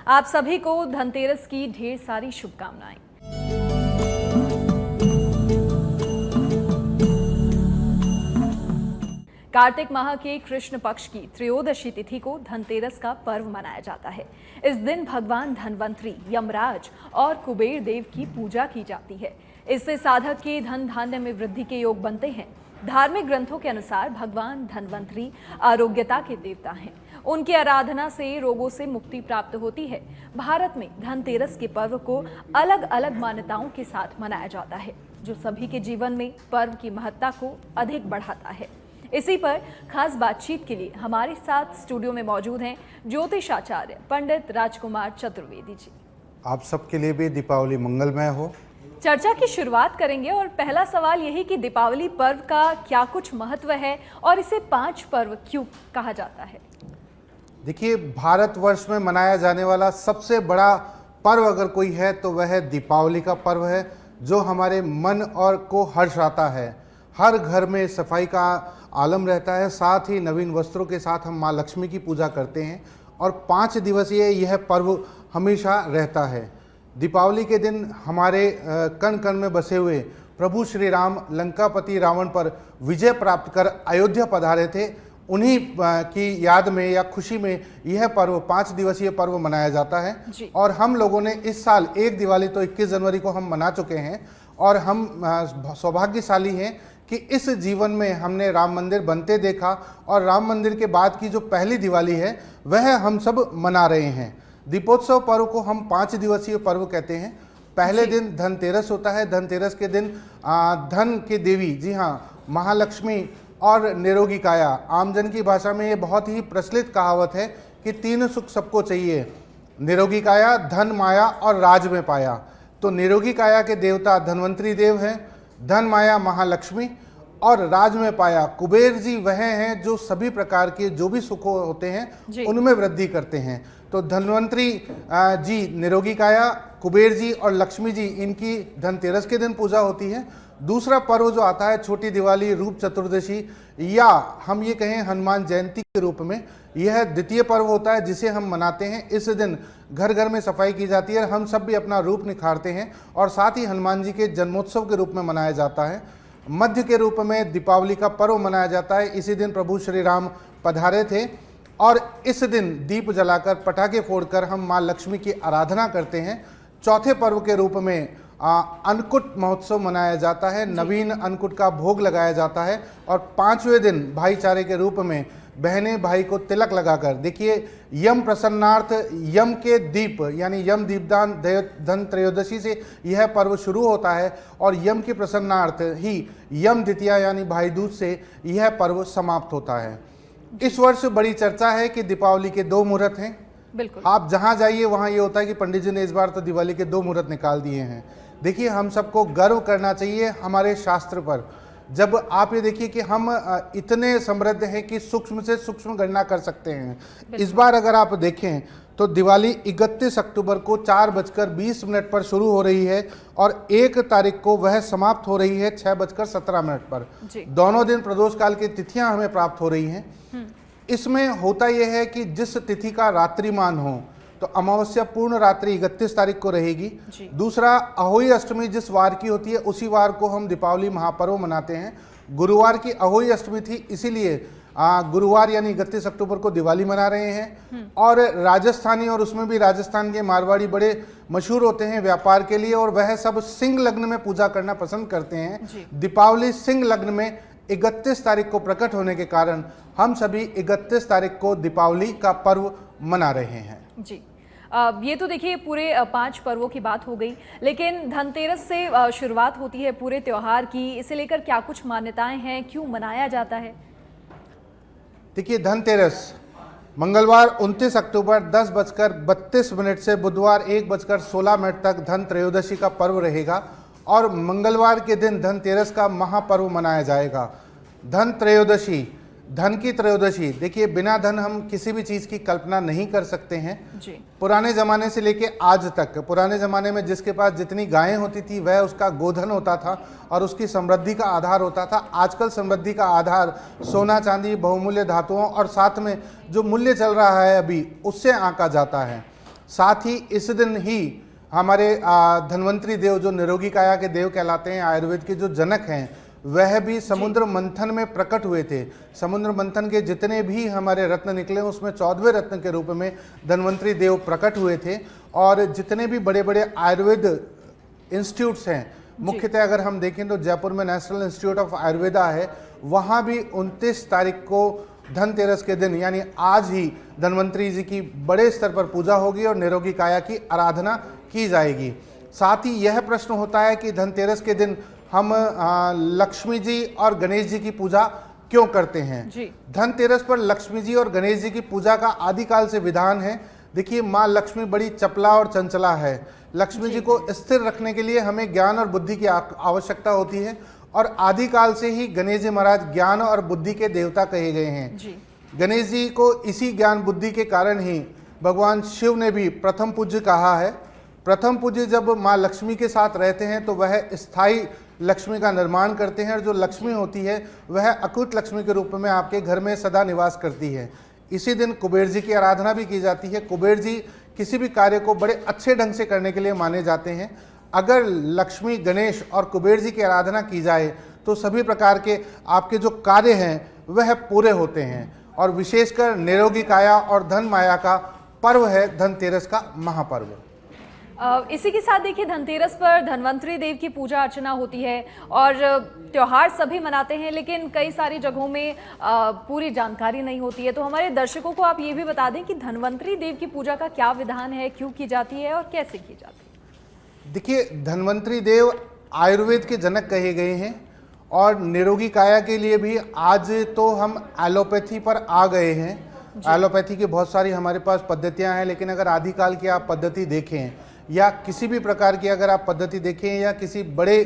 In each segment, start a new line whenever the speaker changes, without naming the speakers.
आप सभी को धनतेरस की ढेर सारी शुभकामनाएं। कार्तिक माह के कृष्ण पक्ष की त्रयोदशी तिथि को धनतेरस का पर्व मनाया जाता है। इस दिन भगवान धनवंतरी, यमराज और कुबेर देव की पूजा की जाती है। इससे साधक के धन धान्य में वृद्धि के योग बनते हैं। धार्मिक ग्रंथों के अनुसार भगवान धनवंतरी आरोग्यता के देवता हैं। उनकी आराधना से रोगों से मुक्ति प्राप्त होती है। भारत में धनतेरस के पर्व को अलग अलग मान्यताओं के साथ मनाया जाता है, जो सभी के जीवन में पर्व की महत्ता को अधिक बढ़ाता है। इसी पर खास बातचीत के लिए हमारे साथ स्टूडियो में मौजूद हैं ज्योतिषाचार्य पंडित राजकुमार चतुर्वेदी जी।
आप सबके लिए भी दीपावली मंगलमय हो।
चर्चा की शुरुआत करेंगे और पहला सवाल यही कि दीपावली पर्व का क्या कुछ महत्व है और इसे 5 पर्व क्यों कहा जाता है?
देखिए, भारतवर्ष में मनाया जाने वाला सबसे बड़ा पर्व अगर कोई है तो वह दीपावली का पर्व है, जो हमारे मन और को हर्ष आता है। हर घर में सफाई का आलम रहता है, साथ ही नवीन वस्त्रों के साथ हम माँ लक्ष्मी की पूजा करते हैं और 5 दिवसीय यह पर्व हमेशा रहता है। दीपावली के दिन हमारे कण कण में बसे हुए प्रभु श्री राम लंकापति रावण पर विजय प्राप्त कर अयोध्या पधारे थे। उन्हीं की याद में या खुशी में यह पर्व 5 दिवसीय पर्व मनाया जाता है। और हम लोगों ने इस साल एक दिवाली तो 21 जनवरी को हम मना चुके हैं और हम सौभाग्यशाली हैं कि इस जीवन में हमने राम मंदिर बनते देखा और राम मंदिर के बाद की जो पहली दिवाली है वह हम सब मना रहे हैं। दीपोत्सव पर्व को हम 5 दिवसीय पर्व कहते हैं। पहले दिन धनतेरस होता है। धनतेरस के दिन धन की देवी, जी हाँ, महालक्ष्मी और निरोगी काया, आमजन की भाषा में ये बहुत ही प्रचलित कहावत है कि 3 सुख सबको चाहिए, निरोगी काया, धन, माया और राज में पाया। तो निरोगी काया के देवता धनवंतरी देव हैं, धन माया महालक्ष्मी और राज में पाया कुबेर जी वह हैं जो सभी प्रकार के जो भी सुख होते हैं उनमें वृद्धि करते हैं। तो धनवंतरी जी, निरोगी काया, कुबेर जी और लक्ष्मी जी, इनकी धनतेरस के दिन पूजा होती है। दूसरा पर्व जो आता है छोटी दिवाली, रूप चतुर्दशी, या हम ये कहें हनुमान जयंती के रूप में, यह द्वितीय पर्व होता है जिसे हम मनाते हैं। इस दिन घर घर में सफाई की जाती है, हम सब भी अपना रूप निखारते हैं और साथ ही हनुमान जी के जन्मोत्सव के रूप में मनाया जाता है। मध्य के रूप में दीपावली का पर्व मनाया जाता है। इसी दिन प्रभु श्री राम पधारे थे और इस दिन दीप जलाकर, पटाखे फोड़कर हम माँ लक्ष्मी की आराधना करते हैं। चौथे पर्व के रूप में अन्नकूट महोत्सव मनाया जाता है। नवीन अन्नकूट का भोग लगाया जाता है और 5वें दिन भाईचारे के रूप में बहनें भाई को तिलक लगाकर, देखिए, यम प्रसन्नार्थ, यम के दीप यानी यम दीपदान धन त्रयोदशी से यह पर्व शुरू होता है और यम के प्रसन्नार्थ ही यम द्वितीया यानी भाई दूज से यह पर्व समाप्त होता है। इस वर्ष बड़ी चर्चा है कि दीपावली के 2 मुहूर्त हैं।
बिल्कुल,
आप जहां जाइए वहां ये होता है कि पंडित जी ने इस बार तो दिवाली के 2 मुहूर्त निकाल दिए हैं। देखिए, हम सबको गर्व करना चाहिए हमारे शास्त्र पर। जब आप ये देखिए कि हम इतने समृद्ध हैं कि सूक्ष्म से सूक्ष्म गणना कर सकते हैं। इस बार अगर आप देखें तो दिवाली 31 अक्टूबर को 4:20 पर शुरू हो रही है और 1 तारीख को वह समाप्त हो रही है 6:17 पर। दोनों दिन प्रदोष काल की तिथियां हमें प्राप्त हो रही हैं। इसमें होता यह है कि जिस तिथि का रात्रिमान हो, तो अमावस्या पूर्ण रात्रि 31 तारीख को रहेगी। दूसरा, अहोई अष्टमी जिस वार की होती है उसी वार को हम दीपावली महापर्व मनाते हैं। गुरुवार की अहोई अष्टमी थी, इसीलिए गुरुवार यानी 31 अक्टूबर को दिवाली मना रहे हैं। और राजस्थानी, और उसमें भी राजस्थान के मारवाड़ी बड़े मशहूर होते हैं व्यापार के लिए, और वह सब सिंह लग्न में पूजा करना पसंद करते हैं। दीपावली सिंह लग्न में 31 तारीख को प्रकट होने के कारण हम सभी 31 तारीख को दीपावली का पर्व मना रहे हैं।
जी, ये तो देखिए पूरे 5 पर्वों की बात हो गई, लेकिन धनतेरस से शुरुआत होती है पूरे त्योहार की। इसे लेकर क्या कुछ मान्यताएं हैं, क्यों मनाया जाता है?
देखिए, धनतेरस मंगलवार 29 अक्टूबर 10:32 से बुधवार 1:16 तक धन त्रयोदशी का पर्व रहेगा और मंगलवार के दिन धनतेरस का महापर्व मनाया जाएगा। धन त्रयोदशी, धन की त्रयोदशी, देखिए, बिना धन हम किसी भी चीज़ की कल्पना नहीं कर सकते हैं। पुराने ज़माने से लेके आज तक, पुराने ज़माने में जिसके पास जितनी गायें होती थी वह उसका गोधन होता था और उसकी समृद्धि का आधार होता था। आजकल समृद्धि का आधार सोना चांदी, बहुमूल्य धातुओं और साथ में जो मूल्य चल रहा है अभी, उससे आंका जाता है। साथ ही इस दिन ही हमारे धन्वंतरी देव, जो निरोगी काया के देव कहलाते हैं, आयुर्वेद के जो जनक हैं, वह भी समुद्र मंथन में प्रकट हुए थे। समुद्र मंथन के जितने भी हमारे रत्न निकले उसमें 14वें रत्न के रूप में धन्वंतरी देव प्रकट हुए थे। और जितने भी बड़े बड़े आयुर्वेद इंस्टीट्यूट्स हैं, मुख्यतः अगर हम देखें तो जयपुर में नेशनल इंस्टीट्यूट ऑफ आयुर्वेदा है, वहाँ भी 29 तारीख को धनतेरस के दिन यानी आज ही धन्वंतरी जी की बड़े स्तर पर पूजा होगी और निरोगी काया की आराधना की जाएगी। साथ ही यह प्रश्न होता है कि धनतेरस के दिन हम लक्ष्मी जी और गणेश जी की पूजा क्यों करते हैं। धनतेरस पर लक्ष्मी जी और गणेश जी की पूजा का आदिकाल से विधान है। देखिए, माँ लक्ष्मी बड़ी चपला और चंचला है। लक्ष्मी जी को स्थिर रखने के लिए हमें ज्ञान और बुद्धि की आवश्यकता होती है और आदिकाल से ही गणेश जी महाराज ज्ञान और बुद्धि के देवता कहे गए हैं। गणेश जी को इसी ज्ञान बुद्धि के कारण ही भगवान शिव ने भी प्रथम पूज्य कहा है। प्रथम पूज्य जब माँ लक्ष्मी के साथ रहते हैं तो वह स्थायी लक्ष्मी का निर्माण करते हैं और जो लक्ष्मी होती है वह अकुत लक्ष्मी के रूप में आपके घर में सदा निवास करती है। इसी दिन कुबेर जी की आराधना भी की जाती है। कुबेर जी किसी भी कार्य को बड़े अच्छे ढंग से करने के लिए माने जाते हैं। अगर लक्ष्मी, गणेश और कुबेर जी की आराधना की जाए तो सभी प्रकार के आपके जो कार्य हैं वह पूरे होते हैं। और विशेषकर निरोगी काया और धन माया का पर्व है धनतेरस का महापर्व।
इसी के साथ देखिए, धनतेरस पर धन्वंतरी देव की पूजा अर्चना होती है और त्योहार सभी मनाते हैं, लेकिन कई सारी जगहों में पूरी जानकारी नहीं होती है। तो हमारे दर्शकों को आप ये भी बता दें कि धन्वंतरी देव की पूजा का क्या विधान है, क्यों की जाती है और कैसे की जाती है।
देखिए, धन्वंतरी देव आयुर्वेद के जनक कहे गए हैं और निरोगी काया के लिए भी आज तो हम एलोपैथी पर आ गए हैं। एलोपैथी की बहुत सारी हमारे पास पद्धतियां हैं, लेकिन अगर आदिकाल की आप पद्धति देखें या किसी भी प्रकार की अगर आप पद्धति देखें या किसी बड़े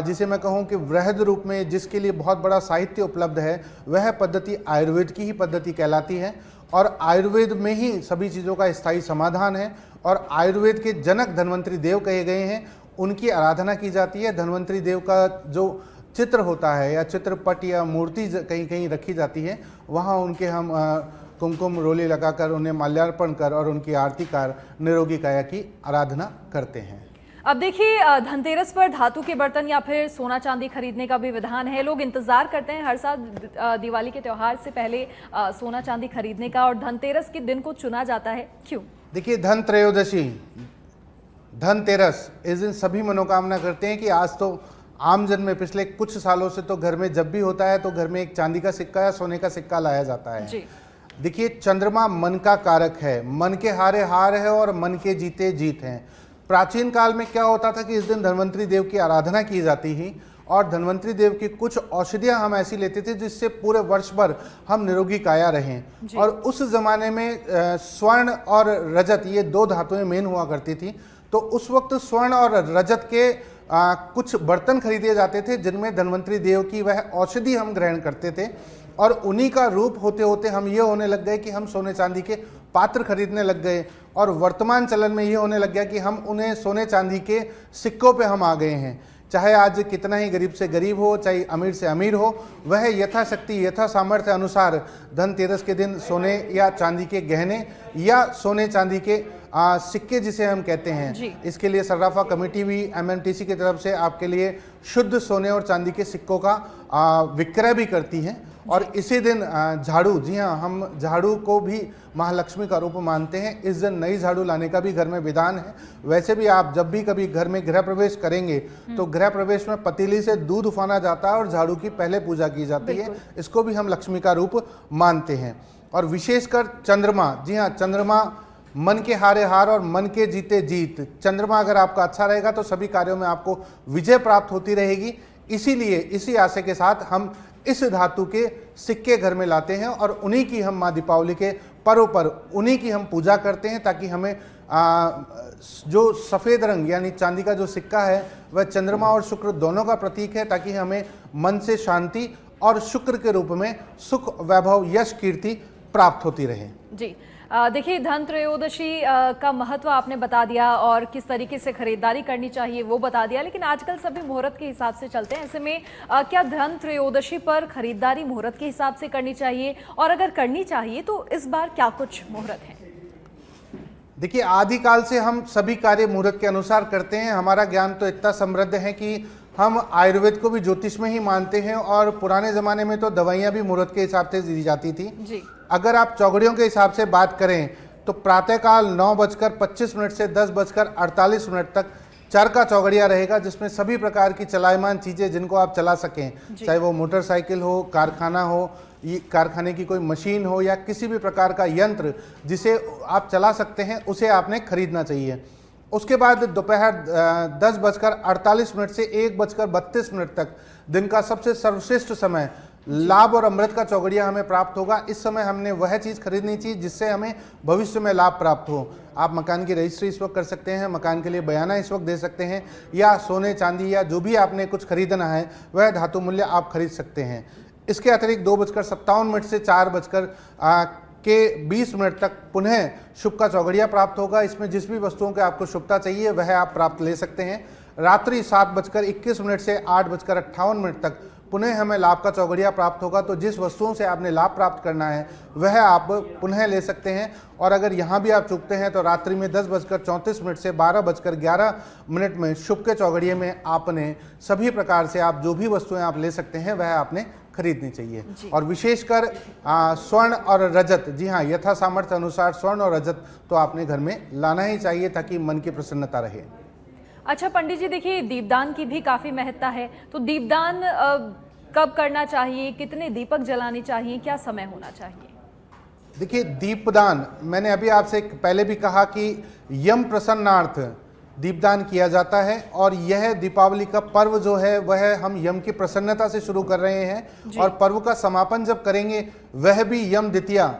जिसे मैं कहूँ कि वृहद रूप में जिसके लिए बहुत बड़ा साहित्य उपलब्ध है, वह पद्धति आयुर्वेद की ही पद्धति कहलाती है। और आयुर्वेद में ही सभी चीज़ों का स्थायी समाधान है और आयुर्वेद के जनक धन्वंतरी देव कहे गए हैं, उनकी आराधना की जाती है। धन्वंतरी देव का जो चित्र होता है या चित्रपट या मूर्ति कहीं कहीं रखी जाती है, वहाँ उनके हम कुमकुम रोली लगाकर उन्हें माल्यार्पण कर और उनकी आरती कर निरोगी काया की आराधना करते हैं।
अब देखिए, धनतेरस पर धातु के बर्तन या फिर सोना चांदी खरीदने का भी विधान है। लोग इंतजार करते हैं हर साल दिवाली के त्यौहार से पहले सोना चांदी खरीदने का, और धनतेरस के दिन को चुना जाता है, क्यों?
देखिए, धन त्रयोदशी, धनतेरस, इस दिन सभी मनोकामना करते हैं कि आज तो आम जन में पिछले कुछ सालों से तो घर में जब भी होता है तो घर में एक चांदी का सिक्का या सोने का सिक्का लाया जाता है। देखिए, चंद्रमा मन का कारक है, मन के हारे हार है और मन के जीते जीत हैं। प्राचीन काल में क्या होता था कि इस दिन धन्वंतरी देव की आराधना की जाती थी और धन्वंतरी देव की कुछ औषधियां हम ऐसी लेते थे जिससे पूरे वर्ष भर हम निरोगी काया रहें। और उस जमाने में स्वर्ण और रजत, ये दो धातुएं मेन हुआ करती थी। तो उस वक्त स्वर्ण और रजत के कुछ बर्तन खरीदे जाते थे जिनमें धन्वंतरी देव की वह औषधि हम ग्रहण करते थे और उन्हीं का रूप होते होते हम ये होने लग गए कि हम सोने चांदी के पात्र खरीदने लग गए और वर्तमान चलन में ये होने लग गया कि हम उन्हें सोने चांदी के सिक्कों पे हम आ गए हैं। चाहे आज कितना ही गरीब से गरीब हो, चाहे अमीर से अमीर हो, वह यथाशक्ति यथा सामर्थ्य अनुसार धनतेरस के दिन सोने या चांदी के गहने या सोने चांदी के सिक्के जिसे हम कहते हैं, इसके लिए सर्राफा कमेटी भी एमएमटीसी की तरफ से आपके लिए शुद्ध सोने और चांदी के सिक्कों का विक्रय भी करती हैं। और इसी दिन झाड़ू, जी हाँ, हम झाड़ू को भी महालक्ष्मी का रूप मानते हैं। इस दिन नई झाड़ू लाने का भी घर में विधान है। वैसे भी आप जब भी कभी घर में गृह प्रवेश करेंगे तो गृह प्रवेश में पतीली से दूध उफाना जाता है और झाड़ू की पहले पूजा की जाती है। इसको भी हम लक्ष्मी का रूप मानते हैं। और विशेषकर चंद्रमा, जी हाँ, चंद्रमा मन के हारे हार और मन के जीते जीत। चंद्रमा अगर आपका अच्छा रहेगा तो सभी कार्यों में आपको विजय प्राप्त होती रहेगी। इसीलिए इसी आशय के साथ हम इस धातु के सिक्के घर में लाते हैं और उन्हीं की हम माँ दीपावली के पर्व पर उन्हीं की हम पूजा करते हैं ताकि हमें जो सफ़ेद रंग यानी चांदी का जो सिक्का है वह चंद्रमा और शुक्र दोनों का प्रतीक है, ताकि हमें मन से शांति और शुक्र के रूप में सुख, वैभव, यश, कीर्ति प्राप्त होती रहे।
जी देखिए, धन त्रयोदशी का महत्व आपने बता दिया और किस तरीके से खरीदारी करनी चाहिए वो बता दिया, लेकिन आजकल सभी मुहूर्त के हिसाब से चलते हैं। ऐसे में क्या धन त्रयोदशी पर खरीदारी मुहूर्त के हिसाब से करनी चाहिए, और अगर करनी चाहिए तो इस बार क्या कुछ मुहूर्त हैं?
देखिए, धन त्रयोदशी, का महत्व आपने बता दिया और किस तरीके से खरीदारी करनी चाहिए वो बता दिया, लेकिन आजकल सभी मुहूर्त के हिसाब से चलते हैं। ऐसे में क्या धन त्रयोदशी पर खरीदारी मुहूर्त के हिसाब से करनी चाहिए, और अगर करनी चाहिए तो इस बार क्या कुछ मुहूर्त हैं? देखिए, आदिकाल से हम सभी कार्य मुहूर्त के अनुसार करते हैं। हमारा ज्ञान तो इतना समृद्ध है कि हम आयुर्वेद को भी ज्योतिष में ही मानते हैं, और पुराने ज़माने में तो दवाइयाँ भी मुहूर्त के हिसाब से दी जाती थी
जी।
अगर आप चौघड़ियों के हिसाब से बात करें तो प्रातःकाल 9:25 से 10:48 तक चरका चौघड़िया रहेगा, जिसमें सभी प्रकार की चलायमान चीज़ें जिनको आप चला सकें, चाहे वो मोटरसाइकिल हो, कारखाना हो, ये कारखाने की कोई मशीन हो, या किसी भी प्रकार का यंत्र जिसे आप चला सकते हैं, उसे आपने खरीदना चाहिए। उसके बाद दोपहर 10:48 से 1:32 तक दिन का सबसे सर्वश्रेष्ठ समय लाभ और अमृत का चौघड़िया हमें प्राप्त होगा। इस समय हमने वह चीज़ खरीदनी चाहिए जिससे हमें भविष्य में लाभ प्राप्त हो। आप मकान की रजिस्ट्री इस वक्त कर सकते हैं, मकान के लिए बयाना इस वक्त दे सकते हैं, या सोने चांदी या जो भी आपने कुछ खरीदना है वह धातु मूल्य आप खरीद सकते हैं। इसके अतिरिक्त 2:57 से 4:20 तक पुनः शुभ का चौघड़िया प्राप्त होगा। इसमें जिस भी वस्तुओं की आपको शुभता चाहिए वह आप प्राप्त ले सकते हैं। रात्रि 7:21 से 8:58 तक पुनः हमें लाभ का चौघड़िया प्राप्त होगा। तो जिस वस्तुओं से आपने लाभ प्राप्त करना है वह आप पुनः ले सकते हैं। और अगर यहाँ भी आप चूकते हैं तो रात्रि में 10:34 से 12:11 में शुभ के चौघड़िए में आपने सभी प्रकार से आप जो भी वस्तुएं आप ले सकते हैं वह आपने खरीदनी चाहिए। और विशेषकर स्वर्ण और रजत, जी हाँ, यथा सामर्थ्य अनुसार स्वर्ण और रजत तो आपने घर में लाना ही चाहिए ताकि मन की प्रसन्नता रहे।
अच्छा पंडित जी, देखिए दीपदान की भी काफ़ी महत्ता है, तो दीपदान कब करना चाहिए, कितने दीपक जलाने चाहिए, क्या समय होना चाहिए?
देखिए, दीपदान मैंने अभी आपसे पहले भी कहा कि यम प्रसन्नार्थ दीपदान किया जाता है, और यह दीपावली का पर्व जो है वह हम यम की प्रसन्नता से शुरू कर रहे हैं। और पर्व का समापन जब करेंगे वह भी यम द्वितीया,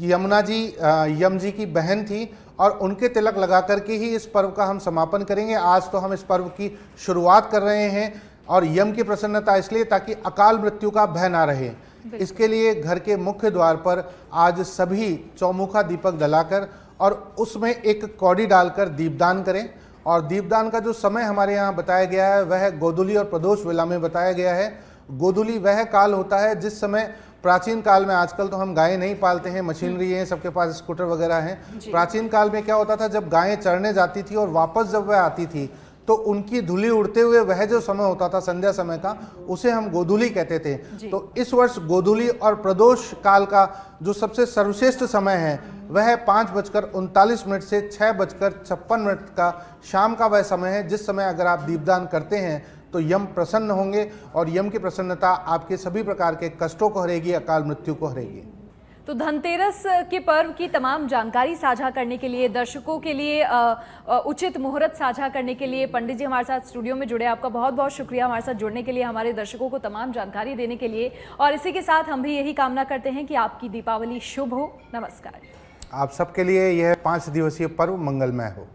यमुना जी यम जी की बहन थी, और उनके तिलक लगा करके ही इस पर्व का हम समापन करेंगे। आज तो हम इस पर्व की शुरुआत कर रहे हैं, और यम की प्रसन्नता इसलिए ताकि अकाल मृत्यु का भय ना रहे। इसके लिए घर के मुख्य द्वार पर आज सभी चौमुखा दीपक जलाकर और उसमें एक कौड़ी डालकर दीपदान करें। और दीपदान का जो समय हमारे यहाँ बताया गया है वह गोधूली और प्रदोष वेला में बताया गया है। गोधूली वह काल होता है जिस समय, प्राचीन काल में, आजकल तो हम गायें नहीं पालते हैं, मशीनरी है, सबके पास स्कूटर वगैरह हैं। प्राचीन काल में क्या होता था, जब गायें चरने जाती थी और वापस जब वह आती थी तो उनकी धूली उड़ते हुए वह जो समय होता था संध्या समय का, उसे हम गोधूली कहते थे। तो इस वर्ष गोधूली और प्रदोष काल का जो सबसे सर्वश्रेष्ठ समय है वह 5:39 से 6:56 का शाम का वह समय है, जिस समय अगर आप दीपदान करते हैं तो यम प्रसन्न होंगे, और यम की प्रसन्नता आपके सभी प्रकार के कष्टों को हरेगी, अकाल मृत्यु को हरेगी।
तो धनतेरस के पर्व की तमाम जानकारी साझा करने के लिए, दर्शकों के लिए उचित मुहूर्त साझा करने के लिए पंडित जी हमारे साथ स्टूडियो में जुड़े। आपका बहुत बहुत शुक्रिया हमारे साथ जुड़ने के लिए, हमारे दर्शकों को तमाम जानकारी देने के लिए। और इसी के साथ हम भी यही कामना करते हैं कि आपकी दीपावली शुभ हो। नमस्कार।
आप सबके लिए यह 5 दिवसीय पर्व मंगलमय हो।